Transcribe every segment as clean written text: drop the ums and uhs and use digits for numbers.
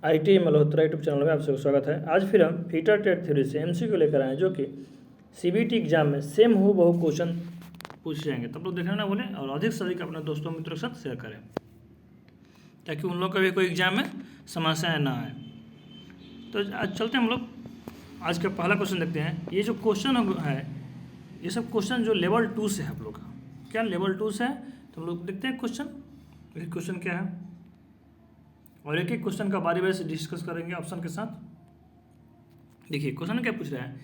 IT Malhotra YouTube channel में आप सबका स्वागत है। आज फिर हम फीटर टेट थ्योरी से एमसीक्यू लेकर आए हैं, जो कि सीबीटी एग्जाम में सेम हो बहु क्वेश्चन पूछ जाएंगे। तब लोग देखना ना भूलें और अधिक से अधिक अपने दोस्तों मित्रों के साथ शेयर करें, ताकि उन लोग का भी कोई एग्जाम में समस्याएं ना आए। तो आज चलते हैं हम लोग। आज का पहला क्वेश्चन देखते हैं। ये जो क्वेश्चन है, ये सब क्वेश्चन जो लेवल 2 से है आप लोग का। क्या लेवल 2 से है? तो हम लोग देखते हैं क्वेश्चन क्या है, और एक एक क्वेश्चन का बारी बारी से डिस्कस करेंगे ऑप्शन के साथ। देखिए क्वेश्चन क्या पूछ रहा है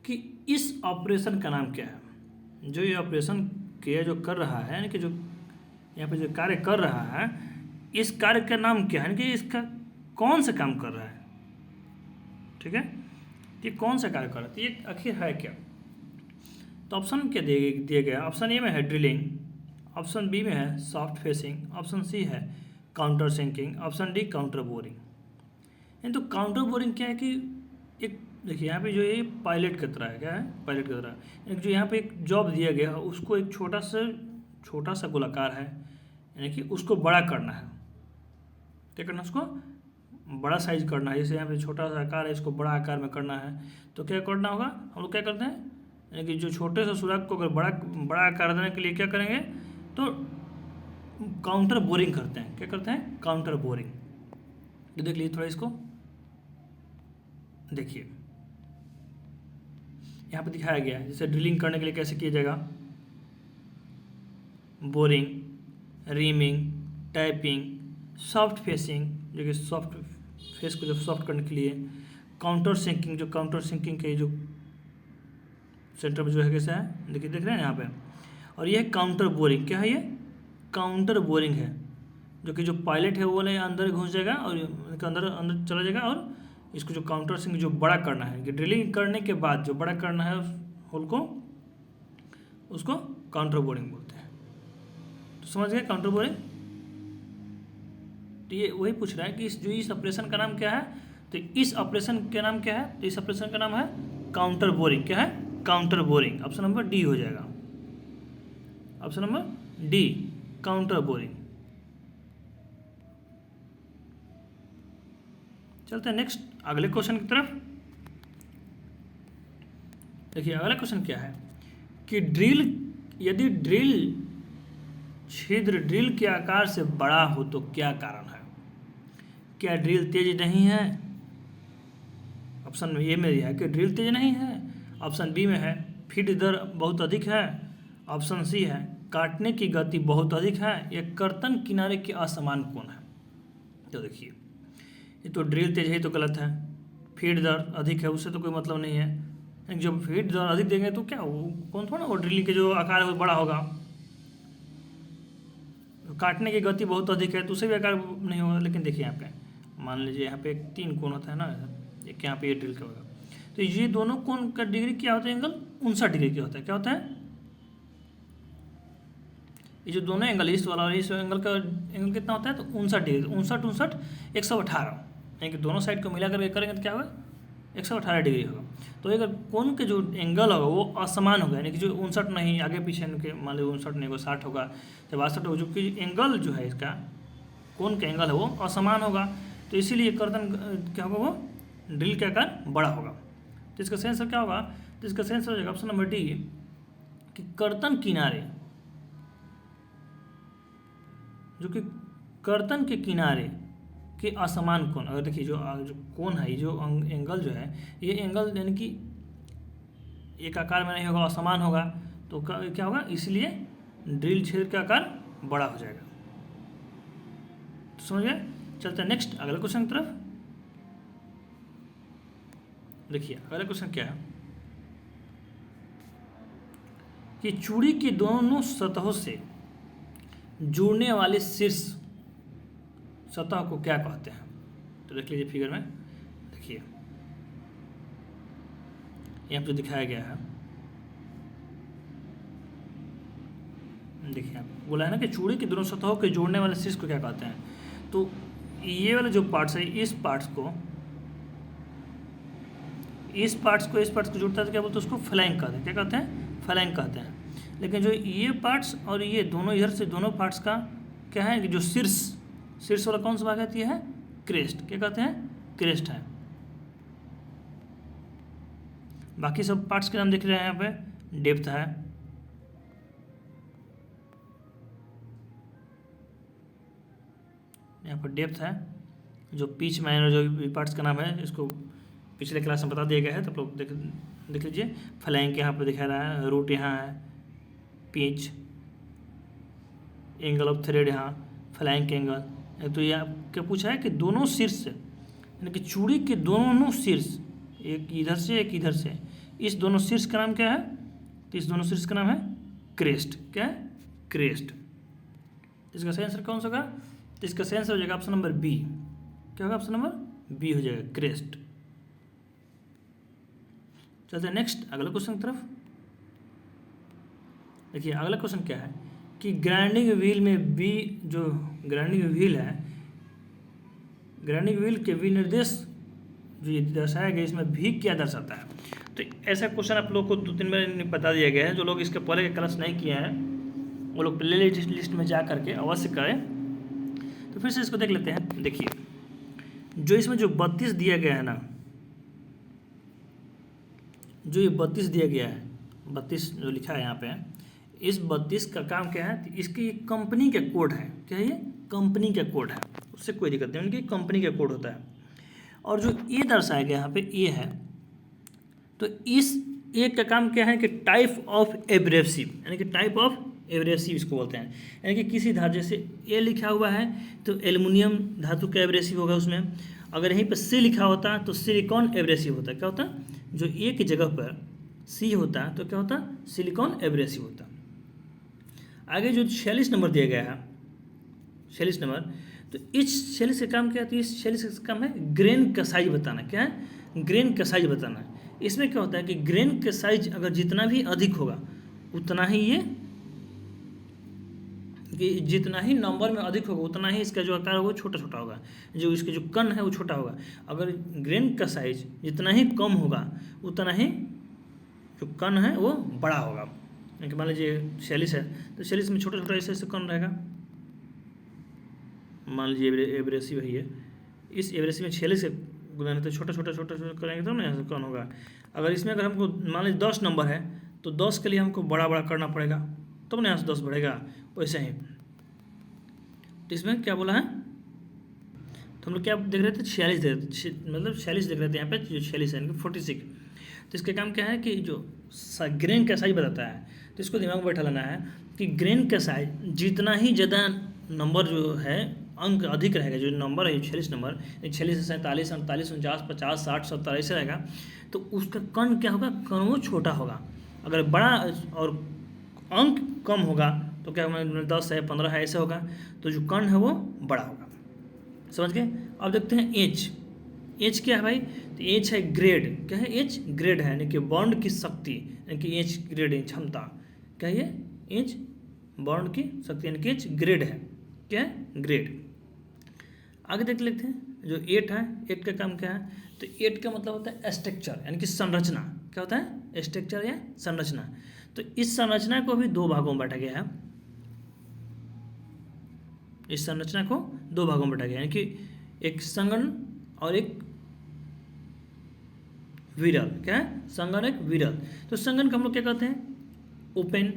कि इस ऑपरेशन का नाम क्या है। जो ये ऑपरेशन किया जो कर रहा है, यानी कि जो यहाँ पे जो कार्य कर रहा है, इस कार्य का नाम क्या है, यानी कि इसका कौन सा काम कर रहा है। ठीक है, ये कौन सा कार्य कर रहा है, तो ये आखिर है क्या। तो ऑप्शन क्या दिए गए? ऑप्शन ए में है ड्रिलिंग, ऑप्शन बी में है सॉफ्ट फेसिंग, ऑप्शन सी है counter sinking, option D counter boring. तो काउंटर बोरिंग क्या है कि एक देखिए यहाँ पे जो ये पायलट की तरह है। क्या है? पायलट की तरह। एक जो यहाँ पे एक जॉब दिया गया है, उसको एक छोटा सा गोलाकार है, यानी कि उसको बड़ा करना है। क्या करना है? उसको बड़ा साइज करना है। जैसे यहाँ पे छोटा सा आकार है, इसको बड़ा आकार में करना है। तो क्या करना होगा, हम लोग क्या करते हैं, यानी कि जो छोटे से सुराख को अगर बड़ा आकार देने के लिए क्या करेंगे, तो काउंटर बोरिंग करते हैं। क्या करते हैं? Counter boring. तो देख लीजिए थोड़ा इसको, देखिए यहाँ पे दिखाया गया है। जैसे ड्रिलिंग करने के लिए कैसे किया जाएगा, boring, reaming, typing, soft facing, जो कि सॉफ्ट फेस को जब सॉफ्ट करने के लिए, काउंटर सिंकिंग, जो काउंटर सिंकिंग के जो सेंटर में जो है कैसा है, देखिए देख रहे हैं यहाँ पे। और ये काउंटर बोरिंग। क्या है ये? काउंटर बोरिंग है, जो कि जो पायलट है वो वाले अंदर घुस जाएगा और अंदर चला जाएगा, और इसको जो काउंटर सिंक जो बड़ा करना है, कि ड्रिलिंग करने के बाद जो बड़ा करना है उस होल को, उसको काउंटर बोरिंग बोलते हैं। तो समझ गए काउंटर बोरिंग। तो ये वही पूछ रहा है कि इस ऑपरेशन का नाम क्या है। तो इस ऑपरेशन का नाम क्या है? तो इस ऑपरेशन का नाम है काउंटर बोरिंग। क्या है? Counter boring. Option number D हो जाएगा। Option number D, counter boring. चलते हैं नेक्स्ट अगले क्वेश्चन की तरफ। देखिए अगला क्वेश्चन क्या है कि यदि छिद्र ड्रिल के आकार से बड़ा हो तो क्या कारण है। क्या ड्रिल तेज नहीं है? ऑप्शन ए में यह है कि ड्रिल तेज नहीं है, ऑप्शन बी में है फीड दर बहुत अधिक है, ऑप्शन सी है काटने की गति बहुत अधिक है, या कर्तन किनारे के असमान कोण है। तो देखिए ये तो ड्रिल तेज है तो गलत है, फीड दर अधिक है उससे तो कोई मतलब नहीं है। जब फीड दर अधिक देंगे तो क्या वो कौन थोड़ा वो ड्रिलिंग के जो आकार है वो बड़ा होगा। काटने की गति बहुत अधिक है तो उससे भी आकार नहीं होगा। लेकिन देखिए यहाँ पे मान लीजिए यहाँ पे 3 कोण होता है ना, एक यहाँ पे ये ड्रिल का होगा, तो ये दोनों कोण का डिग्री क्या होता है? एंगल 59 डिग्री का होता है। क्या होता है? ये जो दोनों एंगल, इस वाला और इस एंगल का एंगल कितना होता है? तो 59 डिग्री। 59 118, यानी कि दोनों साइड को मिला करके करेंगे तो क्या होगा? 118 डिग्री होगा। तो अगर कोण के जो एंगल होगा वो असमान होगा, यानी कि जो 59 नहीं आगे पीछे के, मान लीजिए 59 नहीं होगा 60 होगा या 62 होगा, जो कि एंगल जो है इसका कोण का एंगल है वो असमान होगा। तो इसीलिए कर्तन क्या होगा, वो ड्रिल के आकार बड़ा होगा। तो इसका सेंसर क्या होगा? तो इसका सेंसर हो जाएगा ऑप्शन नंबर डी, कि कर्तन किनारे, जो कि कर्तन के किनारे के असमान कोण। अगर देखिए जो कोण है, ये जो एंगल जो है, ये एंगल यानी कि एक आकार में नहीं होगा, असमान होगा। तो क्या होगा? इसलिए ड्रिल छेद का आकार बड़ा हो जाएगा। तो समझ गए। चलते हैं नेक्स्ट अगले क्वेश्चन की तरफ। देखिए अगला क्वेश्चन क्या है कि चूड़ी की दोनों सतहों से जुड़ने वाले शीर्ष सतह को क्या कहते हैं। तो देख लीजिए फिगर में, देखिए यहाँ पे दिखाया गया है। देखिए बोला है ना कि चूड़ी की दोनों सतहों के जोड़ने वाले शीर्ष को क्या कहते हैं। तो ये वाले जो पार्ट्स है, इस पार्ट्स को इस पार्ट्स को जोड़ता है तो क्या बोलते हैं? उसको फ्लैंक कहते हैं। क्या कहते हैं? फ्लैंक कहते हैं। लेकिन जो ये पार्ट्स और ये दोनों इधर से दोनों पार्ट्स का क्या है कि जो शीर्ष वाला कौन सा भाग है? ये है क्रेस्ट, क्या कहते हैं, क्रेस्ट है। बाकी सब पार्ट्स के नाम देख रहे हैं यहाँ पे, डेप्थ है, यहाँ पर डेप्थ है, जो पिच माइनर जो भी पार्ट्स का नाम है इसको पिछले क्लास में बता दिया गया है, तो आप लोग देख लीजिए। फ्लैंक यहाँ पे दिखा रहा है, रूट यहाँ है, पिच, एंगल ऑफ थ्रेड यहाँ, फ्लैंक एंगल। तो ये क्या पूछा है कि दोनों शीर्ष यानी कि चूड़ी के दोनों शीर्ष, एक इधर से एक इधर से, इस दोनों शीर्ष का नाम क्या है, तो इस दोनों शीर्ष का नाम है क्रेस्ट। क्या है, क्रेस्ट। इसका सही आंसर कौन सा होगा, तो इसका सही आंसर हो जाएगा ऑप्शन नंबर बी। क्या होगा, ऑप्शन नंबर बी हो जाएगा, क्रेस्ट। चलते हैं नेक्स्ट अगले क्वेश्चन की तरफ। देखिए अगला क्वेश्चन क्या है कि ग्राइंडिंग व्हील में बी, जो ग्राइंडिंग व्हील है, ग्राइंडिंग व्हील के विनिर्देश जो ये दर्शाया गया, इसमें भी क्या दर्शाता है। तो ऐसा क्वेश्चन आप लोग को 2-3 बार बता दिया गया है। जो लोग इसके पहले के क्लास नहीं किए हैं वो लोग प्ले लिस्ट में जा करके अवश्य करें। तो फिर से इसको देख लेते हैं। देखिए जो इसमें जो 32 दिया गया है ना, जो ये 32 दिया गया है, 32 जो लिखा है यहाँ पे, इस 32 का काम क्या है, इसकी कंपनी का कोड है। क्या है ये, कंपनी का कोड है, उससे कोई दिक्कत नहीं, उनकी कंपनी का कोड होता है। और जो ए दर्शाया गया यहाँ पे ए है, तो इस ए का काम क्या है कि टाइप ऑफ एब्रेसिव, यानी कि टाइप ऑफ एब्रेसिव इसको बोलते हैं। यानी कि किसी धातु, जैसे ए लिखा हुआ है तो एल्युमिनियम धातु का एब्रेसिव होगा उसमें। अगर यहीं पर सी लिखा होता तो सिलिकॉन एब्रेसिव होता। क्या होता, जो ए की जगह पर सी होता तो क्या होता, सिलिकॉन एब्रेसिव होता। आगे जो 46 नंबर दिया गया है, 46 नंबर, तो इस 46 का काम क्या है, तो इस 46 का काम है ग्रेन का साइज बताना। क्या है, ग्रेन का साइज बताना। इसमें क्या होता है कि ग्रेन का साइज अगर जितना भी अधिक होगा उतना ही ये, कि जितना ही नंबर में अधिक होगा उतना ही इसका जो आकार होगा वो छोटा छोटा होगा, जो इसके जो कण है वो छोटा होगा। अगर ग्रेन का साइज जितना ही कम होगा उतना ही जो कण है वो बड़ा होगा। कि मान लीजिए 46 है तो 46 में छोटा छोटा ऐसे कण रहेगा। मान लीजिए एब्रेसिव है, इस एब्रेसिव में 46 से गुना तो छोटा छोटा करेंगे तो ना यहाँ से कण होगा। अगर इसमें अगर हमको मान लीजिए 10 नंबर है तो 10 के लिए हमको बड़ा बड़ा करना पड़ेगा, तब ना यहाँ से 10 बढ़ेगा। वैसे ही तो इसमें क्या बोला है, तो हम लोग क्या देख रहे थे, 46 देख रहे थे, मतलब 46 देख रहे थे यहाँ पे, जो 46 है यानी कि 46। तो इसका काम क्या है कि जो ग्रेन का साइज बताता है, तो इसको दिमाग में बैठा लेना है कि ग्रेन का साइज जितना ही ज़्यादा नंबर जो है अंक अधिक रहेगा, जो नंबर है 46 नंबर, 46 से 47, 48, 49, 50, 60, 70 ऐसे रहेगा, तो उसका कण क्या होगा, कण वो छोटा होगा। अगर बड़ा और अंक कम होगा तो क्या होगा, 10 है 15 है ऐसे होगा, तो जो कण है वो बड़ा होगा। समझ गए। अब देखते हैं एच। एच क्या है भाई, तो एच है ग्रेड। क्या है, एच ग्रेड है, यानी कि बॉन्ड की शक्ति, यानी कि एच ग्रेड है क्षमता। क्या है ये, एच बॉन्ड की शक्ति, यानी कि एच ग्रेड है। क्या है, ग्रेड। आगे देख लेते हैं जो 8 है, 8 का काम क्या है, तो 8 का मतलब होता है स्ट्रक्चर, यानी कि संरचना। क्या होता है, स्ट्रक्चर या संरचना। तो इस संरचना को भी 2 भागों में बांटा गया है। इस संरचना को 2 भागों में बांटा गया है, यानी कि एक संघन और एक विरल। क्या है, संघन एक विरल। तो संघन को हम लोग क्या कहते हैं, ओपन,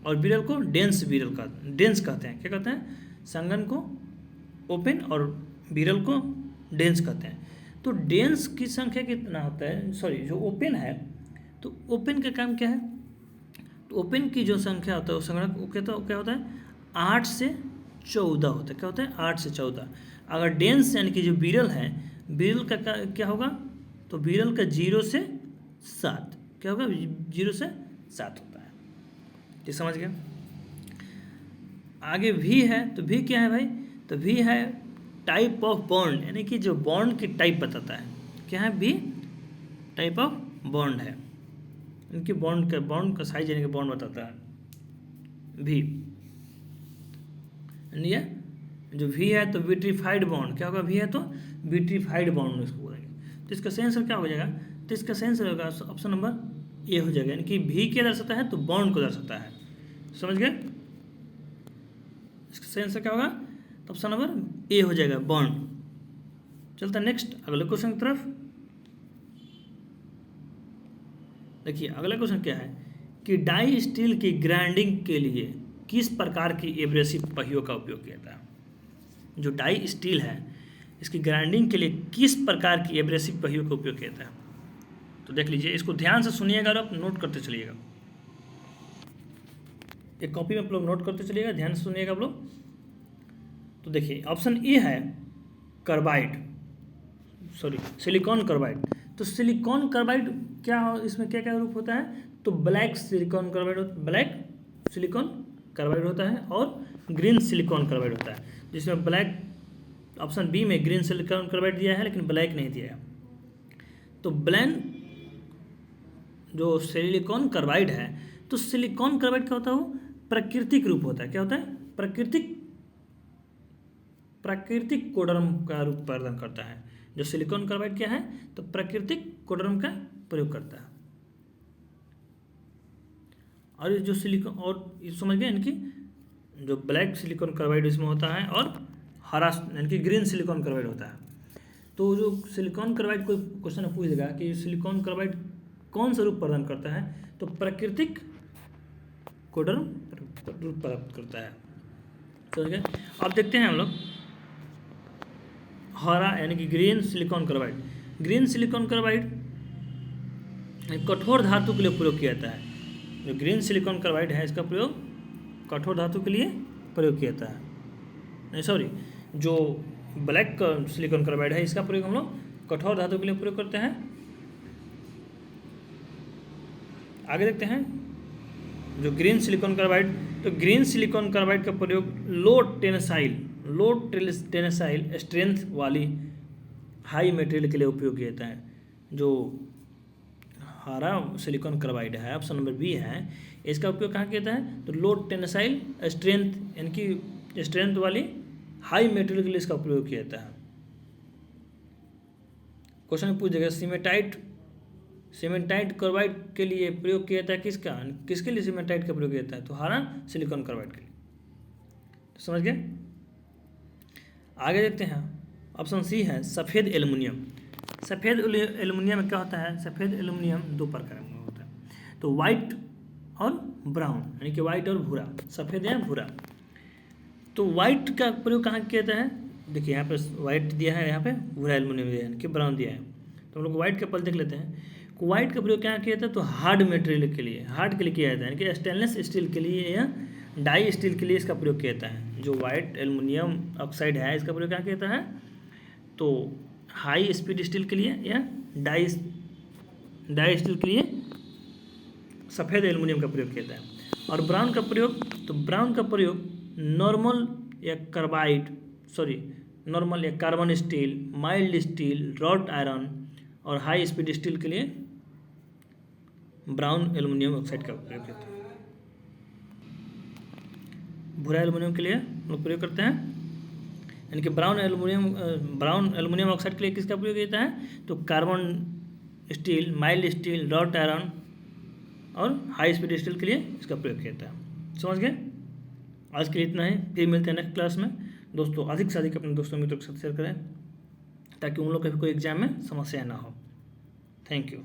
और विरल को डेंस विरल का डेंस कहते हैं। क्या कहते हैं, संघन को ओपन और विरल को डेंस कहते हैं। तो डेंस की संख्या कितना होता है, सॉरी जो ओपन है, तो ओपन का काम क्या है, तो ओपन की जो संख्या होता है वो संगणक क्या होता है 8 से 14 होता है। क्या होता है, 8 से 14। अगर डेंस यानी कि जो विरल है, विरल का क्या होगा, तो विरल का 0 से 7। क्या होगा, 0 से 7 होता है। ये समझ गया। आगे भी है, तो भी क्या है भाई, तो भी है टाइप ऑफ बॉन्ड, यानी कि जो बॉन्ड की टाइप बताता है। क्या है, भी टाइप ऑफ बॉन्ड है, इनकी बॉन्ड का साइज यानी कि बॉन्ड बताता है भी। यानी जो भी है तो विट्रीफाइड बॉन्ड। क्या होगा, भी है तो विट्रीफाइड बॉन्ड इसको बोलेंगे। तो इसका सही आंसर क्या हो जाएगा, तो इसका सही आंसर होगा ऑप्शन नंबर ए हो जाएगा, यानी कि भी क्या दर्शाता है, तो बॉन्ड को दर्शाता है। समझ गए। इसका सही आंसर क्या होगा, तो ऑप्शन नंबर ए हो जाएगा, बॉन्ड। चलता नेक्स्ट अगले क्वेश्चन की तरफ। देखिए अगला क्वेश्चन क्या है कि डाई स्टील की ग्राइंडिंग के लिए किस प्रकार की एब्रेसिव पहियों का उपयोग किया जाता है। जो डाई स्टील है इसकी ग्राइंडिंग के लिए किस प्रकार की एब्रेसिव पहियों का उपयोग किया जाता है। तो देख लीजिए, इसको ध्यान से सुनिएगा और आप नोट करते चलिएगा। एक कॉपी में आप लोग नोट करते चलिएगा, ध्यान से सुनिएगा आप लोग। तो देखिए ऑप्शन ए है कार्बाइड, सॉरी सिलिकॉन कार्बाइड। तो सिलिकॉन कार्बाइड क्या, इसमें क्या क्या रूप होता है। तो black silicon carbide, black silicon carbide होता है और ग्रीन सिलिकॉन कार्बाइड होता है, जिसमें ब्लैक, ऑप्शन बी में ग्रीन सिलिकॉन कार्बाइड दिया है लेकिन ब्लैक नहीं दिया है। तो ब्लैक जो सिलिकॉन कार्बाइड है, तो सिलिकॉन कार्बाइड क्या होता है, वो प्राकृतिक रूप होता है। क्या होता है, प्राकृतिक कोडर्म का रूप प्रदान करता है। जो सिलिकॉन कार्बाइड क्या है, तो प्राकृतिक कोडर्म का प्रयोग करता है। और ये जो सिलिकॉन, और समझ गए इनकी, जो ब्लैक सिलिकॉन कार्बाइड इसमें होता है और हरा यानी कि ग्रीन सिलिकॉन कार्बाइड होता है। तो जो सिलिकॉन कार्बाइड, कोई क्वेश्चन पूछ देगा कि सिलिकॉन कार्बाइड कौन सा रूप प्रदान करता है, तो प्राकृतिक कोडर्म रूप प्राप्त करता है। समझ गए। अब देखते हैं हम लोग हरा यानी कि green silicon carbide. Green silicon carbide कठोर धातु के लिए प्रयोग किया जाता है। जो ग्रीन सिलिकॉन कार्बाइड है इसका प्रयोग कठोर धातु के लिए प्रयोग किया जाता है। नहीं सॉरी, जो ब्लैक सिलिकॉन कार्बाइड है इसका प्रयोग हम लोग कठोर धातु के लिए प्रयोग करते हैं। आगे देखते हैं जो ग्रीन सिलिकॉन कार्बाइड, तो ग्रीन सिलिकॉन कार्बाइड का प्रयोग लो टेंसाइल स्ट्रेंथ वाली हाई मटेरियल के लिए उपयोग किया जाता है। जो हरा सिलिकॉन कार्बाइड है, ऑप्शन नंबर बी है, इसका उपयोग कहाँ किया जाता है, तो लो टेंसाइल स्ट्रेंथ यानी कि स्ट्रेंथ वाली हाई मटेरियल के लिए इसका प्रयोग किया जाता है। क्वेश्चन में पूछ देगा सीमेंटाइट कार्बाइड के लिए प्रयोग किया जाता है किसके लिए सीमेंटाइट का प्रयोग किया जाता है, तो हरा सिलिकॉन कार्बाइड के लिए। तो समझ गए। आगे देखते हैं, ऑप्शन सी है सफ़ेद एल्युमिनियम। सफ़ेद एल्युमिनियम में क्या होता है, सफ़ेद एल्युमिनियम दो प्रकार में होता है, तो वाइट और ब्राउन यानी कि वाइट और भूरा, सफ़ेद या भूरा। तो वाइट का प्रयोग कहाँ किया जाता है, देखिए यहाँ पे वाइट दिया है, यहाँ पे भूरा एल्युमिनियम दिया है यानी कि ब्राउन दिया है। तो हम लोग वाइट का पल देख लेते हैं। वाइट का प्रयोग क्या किया जाता है, तो हार्ड मटेरियल के लिए, हार्ड के लिए किया जाता है, यानी कि स्टेनलेस स्टील के लिए या डाई स्टील के लिए इसका प्रयोग किया जाता है। जो वाइट एल्युमिनियम ऑक्साइड है इसका प्रयोग क्या किया जाता है, तो हाई स्पीड स्टील के लिए या डाई स्टील के लिए सफ़ेद एल्युमिनियम का प्रयोग किया जाता है। और ब्राउन का प्रयोग, तो ब्राउन का प्रयोग नॉर्मल या carbon steel, mild steel, wrought iron और हाई स्पीड स्टील के लिए ब्राउन एल्युमिनियम ऑक्साइड का प्रयोग करते हैं। भूरा एल्युमिनियम के लिए लोग प्रयोग करते हैं, यानी कि ब्राउन एल्युमिनियम ऑक्साइड के लिए किसका प्रयोग किया जाता है, तो carbon steel, mild steel, wrought iron और हाई स्पीड स्टील के लिए इसका प्रयोग किया जाता है। समझ गए। आज के लिए इतना है, फिर मिलते हैं नेक्स्ट क्लास में। दोस्तों अधिक से अधिक अपने दोस्तों मित्रों के साथ शेयर करें ताकि उन लोग का भी कोई एग्जाम में समस्या ना हो। Thank you.